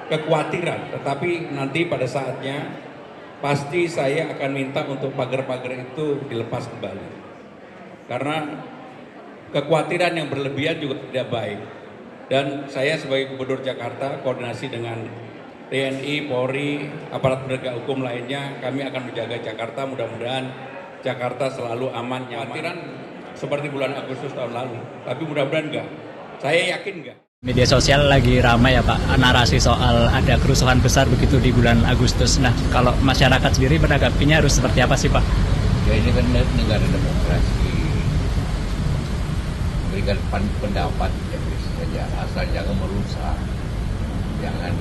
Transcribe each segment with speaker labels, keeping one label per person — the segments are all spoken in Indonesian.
Speaker 1: kekhawatiran, tetapi nanti pada saatnya pasti saya akan minta untuk pagar-pagar itu dilepas kembali. Karena kekhawatiran yang berlebihan juga tidak baik. Dan saya sebagai Gubernur Jakarta, koordinasi dengan TNI, Polri, aparat penegak hukum lainnya, kami akan menjaga Jakarta. Mudah-mudahan Jakarta selalu aman, nyaman. Kekhawatiran seperti bulan Agustus tahun lalu, tapi mudah-mudahan enggak. Saya yakin enggak.
Speaker 2: Media sosial lagi ramai ya Pak, narasi soal ada kerusuhan besar begitu di bulan Agustus. Nah, kalau masyarakat sendiri menanggapinya harus seperti apa sih Pak?
Speaker 3: Ya ini kan negara demokrasi, memberikan pendapat ya saja, asal jangan merusak, jangan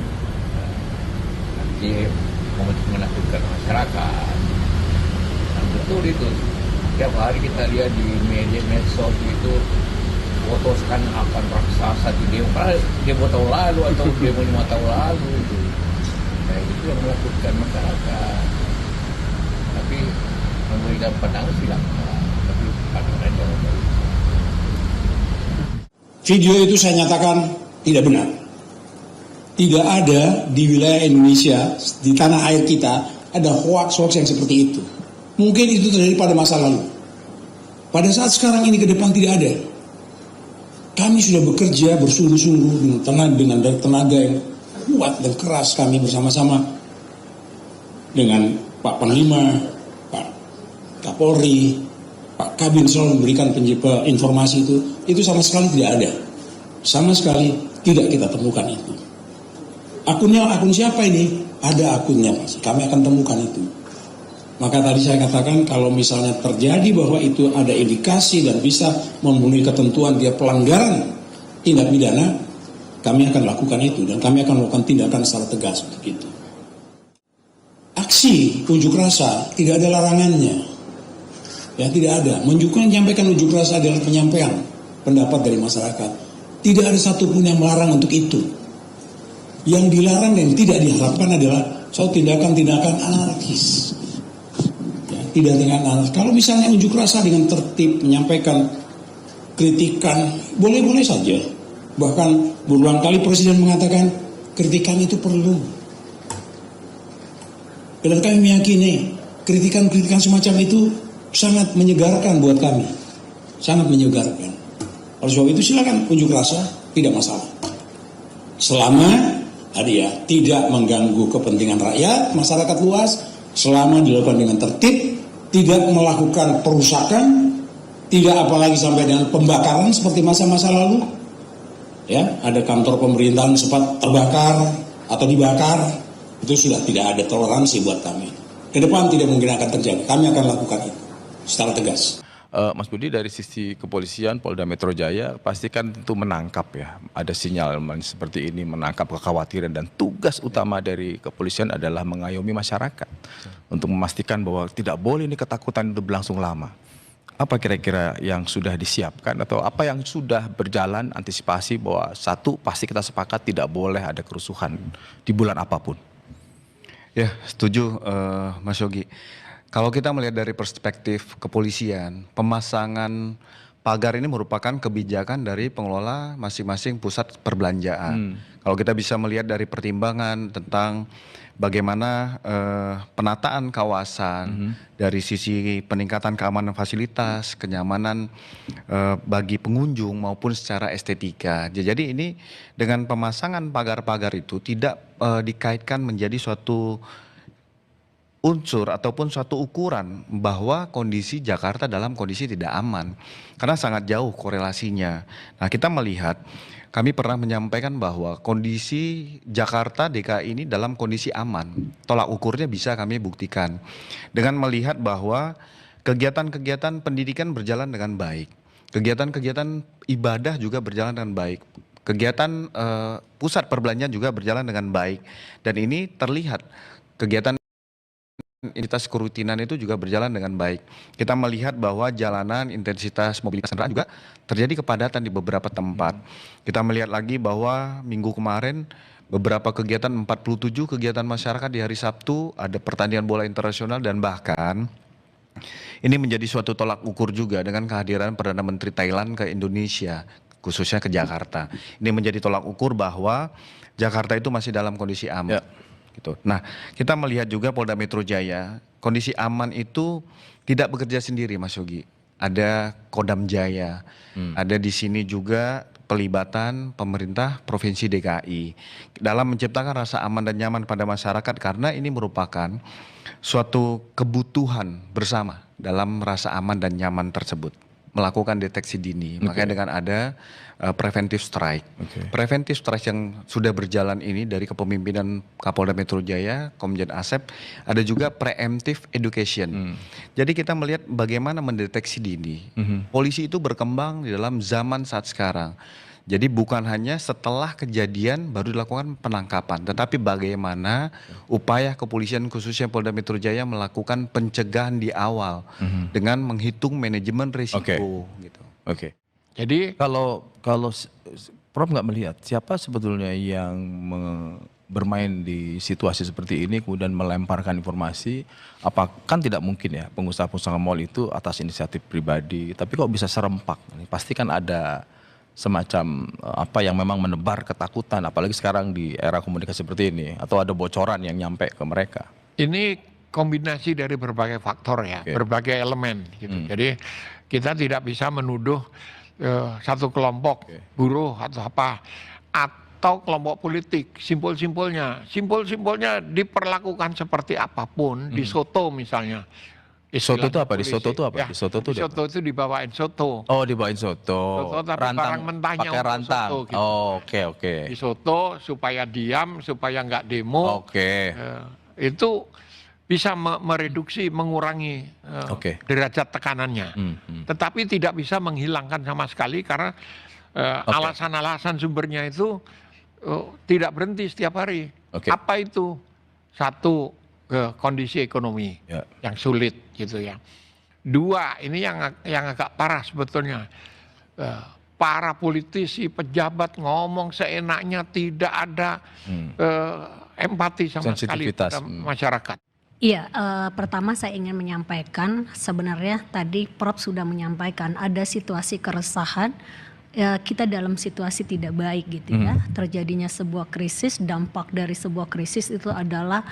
Speaker 3: nanti menakutkan masyarakat. Dan betul itu, setiap hari kita lihat di media medsos itu fotokan akan raksasa di demo tahun lalu atau demo 5 tahun lalu itu. Nah itu yang menakutkan masyarakat. Tapi memberikan pandangan silakan, tapi pandangan jangan baik.
Speaker 4: Video itu saya nyatakan tidak benar. Tidak ada di wilayah Indonesia, di tanah air kita, ada hoax-hoax yang seperti itu. Mungkin itu terjadi pada masa lalu. Pada saat sekarang ini ke depan tidak ada. Kami sudah bekerja bersungguh-sungguh dengan tenaga yang kuat dan keras, kami bersama-sama dengan Pak Panglima, Pak Kapolri, Pak Kabin selalu memberikan informasi itu sama sekali tidak ada. Sama sekali tidak kita temukan itu. Akun siapa ini? Ada akunnya, Mas. Kami akan temukan itu. Maka tadi saya katakan kalau misalnya terjadi bahwa itu ada indikasi dan bisa memenuhi ketentuan dia pelanggaran tindak pidana, kami akan lakukan itu dan kami akan melakukan tindakan secara tegas untuk itu. Aksi unjuk rasa tidak ada larangannya. Ya tidak ada. Menyampaikan unjuk rasa adalah penyampaian pendapat dari masyarakat. Tidak ada satupun yang melarang untuk itu. Yang dilarang dan tidak diharapkan adalah soal tindakan-tindakan anarkis. Tidak dengan anarkis. Kalau misalnya unjuk rasa dengan tertib menyampaikan kritikan, boleh-boleh saja. Bahkan berulang kali Presiden mengatakan kritikan itu perlu. Dan kami meyakini kritikan-kritikan semacam itu sangat menyegarkan buat kami. Sangat menyegarkan. Oleh sebab itu silakan unjuk rasa, tidak masalah. Selama tidak mengganggu kepentingan rakyat, masyarakat luas, selama dilakukan dengan tertib, tidak melakukan perusakan, tidak apalagi sampai dengan pembakaran seperti masa-masa lalu. Ya, ada kantor pemerintahan sempat terbakar atau dibakar, itu sudah tidak ada toleransi buat kami. Ke depan tidak mungkin akan terjadi. Kami akan lakukan itu secara tegas.
Speaker 5: Mas Budi, dari sisi kepolisian Polda Metro Jaya pastikan tentu menangkap ya, ada sinyal seperti ini, menangkap kekhawatiran, dan tugas utama dari kepolisian adalah mengayomi masyarakat untuk memastikan bahwa tidak boleh ini ketakutan itu berlangsung lama. Apa kira-kira yang sudah disiapkan atau apa yang sudah berjalan antisipasi bahwa satu, pasti kita sepakat tidak boleh ada kerusuhan di bulan apapun?
Speaker 6: Ya, setuju Mas Yogi. Kalau kita melihat dari perspektif kepolisian, pemasangan pagar ini merupakan kebijakan dari pengelola masing-masing pusat perbelanjaan. Kalau kita bisa melihat dari pertimbangan tentang bagaimana penataan kawasan, dari sisi peningkatan keamanan fasilitas, kenyamanan bagi pengunjung maupun secara estetika. Jadi ini dengan pemasangan pagar-pagar itu tidak dikaitkan menjadi suatu unsur ataupun suatu ukuran bahwa kondisi Jakarta dalam kondisi tidak aman, karena sangat jauh korelasinya. Nah, kita melihat, kami pernah menyampaikan bahwa kondisi Jakarta DKI ini dalam kondisi aman. Tolak ukurnya bisa kami buktikan dengan melihat bahwa kegiatan-kegiatan pendidikan berjalan dengan baik, kegiatan-kegiatan ibadah juga berjalan dengan baik, kegiatan pusat perbelanjaan juga berjalan dengan baik, dan ini terlihat kegiatan intensitas kerutinan itu juga berjalan dengan baik. Kita melihat bahwa jalanan, intensitas mobilitas kendaraan juga terjadi kepadatan di beberapa tempat. Kita melihat lagi bahwa minggu kemarin beberapa kegiatan, 47 kegiatan masyarakat di hari Sabtu, ada pertandingan bola internasional, dan bahkan ini menjadi suatu tolak ukur juga dengan kehadiran Perdana Menteri Thailand ke Indonesia. khususnya ke Jakarta. Ini menjadi tolak ukur bahwa Jakarta itu masih dalam kondisi aman.
Speaker 5: Ya.
Speaker 6: Gitu. Nah, kita melihat juga Polda Metro Jaya, kondisi aman itu tidak bekerja sendiri, Mas Yogi. Ada Kodam Jaya, ada di sini juga pelibatan pemerintah Provinsi DKI dalam menciptakan rasa aman dan nyaman pada masyarakat, karena ini merupakan suatu kebutuhan bersama dalam rasa aman dan nyaman tersebut. Melakukan deteksi dini, makanya dengan ada preventive strike. Preventive strike yang sudah berjalan ini dari kepemimpinan Kapolda Metro Jaya, Komjen Asep, ada juga preemptive education. Jadi kita melihat bagaimana mendeteksi dini. Polisi itu berkembang di dalam zaman saat sekarang. Jadi bukan hanya setelah kejadian baru dilakukan penangkapan, tetapi bagaimana upaya kepolisian khususnya Polda Metro Jaya melakukan pencegahan di awal dengan menghitung manajemen risiko. Gitu.
Speaker 5: Oke.
Speaker 7: Jadi
Speaker 5: Kalau Prof nggak melihat siapa sebetulnya yang bermain di situasi seperti ini kemudian melemparkan informasi, apa kan tidak mungkin ya pengusaha-pengusaha mal itu atas inisiatif pribadi, tapi kok bisa serempak? Pasti kan ada semacam apa yang memang menebar ketakutan, apalagi sekarang di era komunikasi seperti ini, atau ada bocoran yang nyampe ke mereka.
Speaker 7: ini kombinasi dari berbagai faktor ya, berbagai elemen gitu. Jadi kita tidak bisa menuduh satu kelompok buruh atau apa, atau kelompok politik. Simpul-simpulnya diperlakukan seperti apapun, di soto misalnya.
Speaker 5: Soto itu apa? Di soto itu apa?
Speaker 7: Ya,
Speaker 5: Di soto itu
Speaker 7: soto itu dibawain soto.
Speaker 5: Oh, dibawain soto.
Speaker 7: Soto tapi barang mentahnya
Speaker 5: pakai
Speaker 7: untuk
Speaker 5: rantang.
Speaker 7: soto gitu.
Speaker 5: Oh, oke.
Speaker 7: Di soto supaya diam, supaya nggak demo.
Speaker 5: Oke.
Speaker 7: Itu bisa mereduksi, mengurangi derajat tekanannya. Tetapi tidak bisa menghilangkan sama sekali karena alasan-alasan sumbernya itu tidak berhenti setiap hari. Apa itu? Satu, kondisi ekonomi yang sulit gitu ya. Dua, ini yang agak parah sebetulnya. Para politisi, pejabat ngomong seenaknya, tidak ada empati sama sekali pada masyarakat.
Speaker 8: Iya, pertama saya ingin menyampaikan sebenarnya tadi Prof sudah menyampaikan ada situasi keresahan. Kita dalam situasi tidak baik gitu ya. Terjadinya sebuah krisis, dampak dari sebuah krisis itu adalah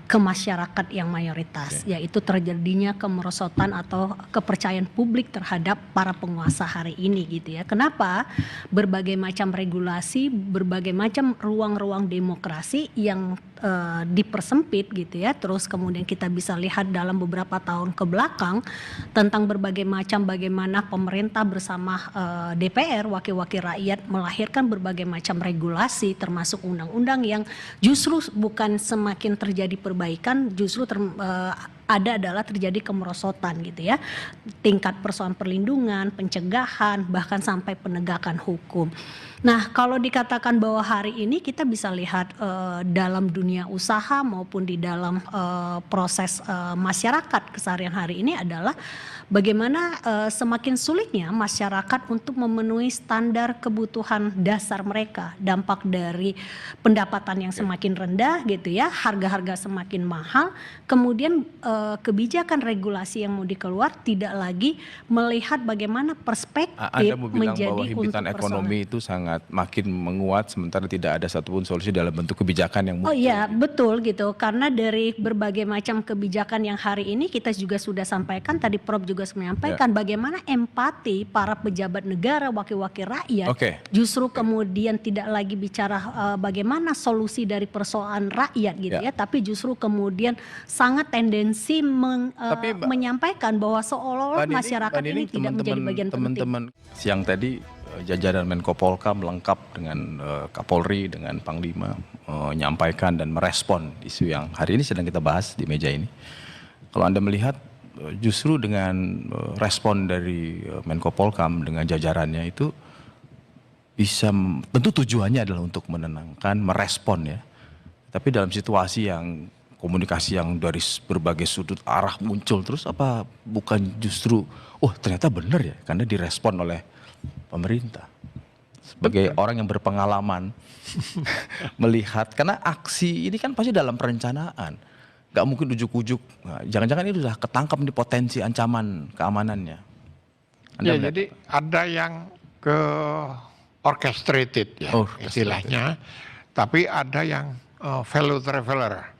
Speaker 8: ke masyarakat yang mayoritas, yaitu terjadinya kemerosotan atau kepercayaan publik terhadap para penguasa hari ini gitu ya. Kenapa? Berbagai macam regulasi, berbagai macam ruang-ruang demokrasi yang dipersempit gitu ya. Terus kemudian kita bisa lihat dalam beberapa tahun ke belakang tentang berbagai macam bagaimana pemerintah bersama DPR, wakil-wakil rakyat melahirkan berbagai macam regulasi termasuk undang-undang yang justru bukan semakin terjadi perbaikan, justru adalah terjadi kemerosotan gitu ya. Tingkat persoalan perlindungan, pencegahan, bahkan sampai penegakan hukum. Nah, kalau dikatakan bahwa hari ini kita bisa lihat dalam dunia usaha maupun di dalam proses masyarakat keseharian hari ini adalah bagaimana semakin sulitnya masyarakat untuk memenuhi standar kebutuhan dasar mereka. Dampak dari pendapatan yang semakin rendah gitu ya, harga-harga semakin mahal, kemudian kebijakan regulasi yang mau dikeluar tidak lagi melihat bagaimana perspektif
Speaker 5: Anda mau bilang
Speaker 8: menjadi
Speaker 5: bahwa himpitan ekonomi itu sangat makin menguat sementara tidak ada satupun solusi dalam bentuk kebijakan yang muncul.
Speaker 8: Oh iya, betul gitu. Karena dari berbagai macam kebijakan yang hari ini kita juga sudah sampaikan, tadi Prof juga menyampaikan bagaimana empati para pejabat negara, wakil-wakil rakyat justru kemudian tidak lagi bicara bagaimana solusi dari persoalan rakyat gitu ya, tapi justru kemudian sangat tendensi menyampaikan bahwa seolah-olah masyarakat ini tidak menjadi bagian penting.
Speaker 5: Siang tadi jajaran Menko Polkam lengkap dengan Kapolri, dengan Panglima menyampaikan dan merespon isu yang hari ini sedang kita bahas di meja ini. Kalau Anda melihat justru dengan respon dari Menko Polkam dengan jajarannya itu bisa, tentu tujuannya adalah untuk menenangkan, merespon ya. Tapi dalam situasi yang komunikasi yang dari berbagai sudut arah muncul terus, apa bukan justru ternyata benar ya karena direspon oleh pemerintah. Sebagai orang yang berpengalaman melihat, karena aksi ini kan pasti dalam perencanaan, gak mungkin ujuk-ujuk. Nah, jangan-jangan ini sudah ketangkap di potensi ancaman keamanannya.
Speaker 7: Ya, jadi ada yang ke orchestrated ya istilahnya, tapi ada yang fellow traveler.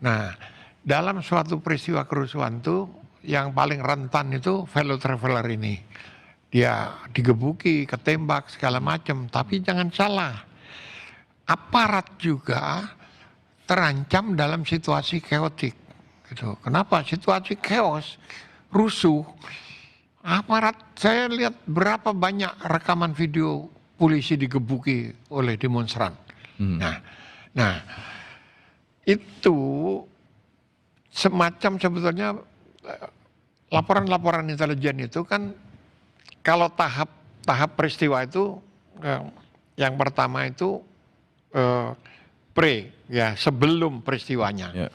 Speaker 7: Nah, dalam suatu peristiwa kerusuhan itu yang paling rentan itu fellow traveler ini. Dia digebuki, ketembak segala macam, tapi jangan salah. Aparat juga terancam dalam situasi keotik gitu. Kenapa? Situasi chaos, rusuh. Aparat, saya lihat berapa banyak rekaman video polisi digebuki oleh demonstran. Nah, itu semacam sebetulnya laporan-laporan intelijen itu kan kalau tahap peristiwa itu yang pertama itu sebelum peristiwanya.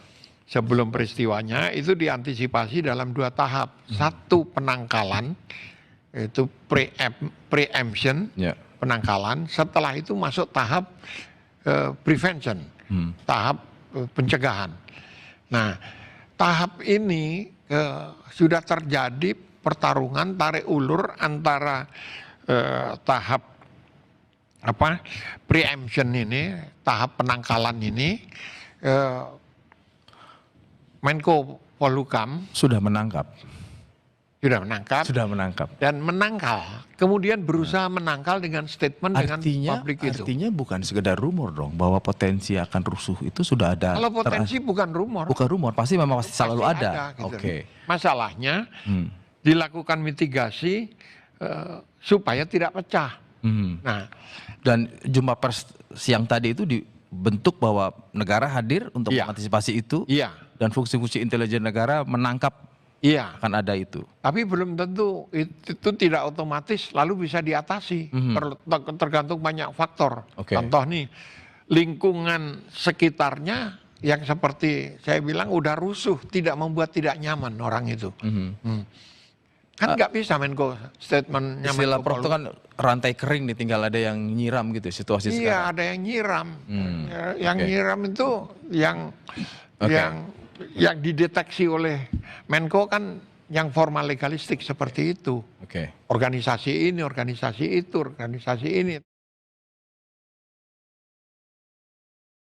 Speaker 7: Sebelum peristiwanya itu diantisipasi dalam 2 tahap. Satu penangkalan, itu preemption, penangkalan. Setelah itu masuk tahap prevention, tahap pencegahan. Nah, tahap ini sudah terjadi pertarungan tarik ulur antara tahap preemption ini, tahap penangkalan ini. Menko Polhukam
Speaker 5: sudah menangkap
Speaker 7: dan menangkal, kemudian berusaha menangkal dengan statement dengan publik itu.
Speaker 5: Artinya bukan sekedar rumor dong bahwa potensi akan rusuh itu sudah ada.
Speaker 7: Kalau potensi bukan rumor,
Speaker 5: pasti memang selalu ada.
Speaker 7: Gitu.
Speaker 5: Oke.
Speaker 7: Masalahnya dilakukan mitigasi supaya tidak pecah. Nah,
Speaker 5: dan jumpa pers siang tadi itu dibentuk bahwa negara hadir untuk mengantisipasi itu. Dan fungsi-fungsi intelijen negara menangkap akan ada itu.
Speaker 7: Tapi belum tentu itu tidak otomatis lalu bisa diatasi. Tergantung banyak faktor. Contoh nih, lingkungan sekitarnya yang seperti saya bilang udah rusuh, tidak membuat tidak nyaman orang itu. Kan nggak bisa Menko statement.
Speaker 5: Istilah Prof itu kan rantai kering nih, tinggal ada yang nyiram gitu situasi sekarang.
Speaker 7: Iya, ada yang nyiram. Yang nyiram itu yang dideteksi oleh Menko kan yang formal legalistik seperti itu. Organisasi ini, organisasi itu, organisasi ini.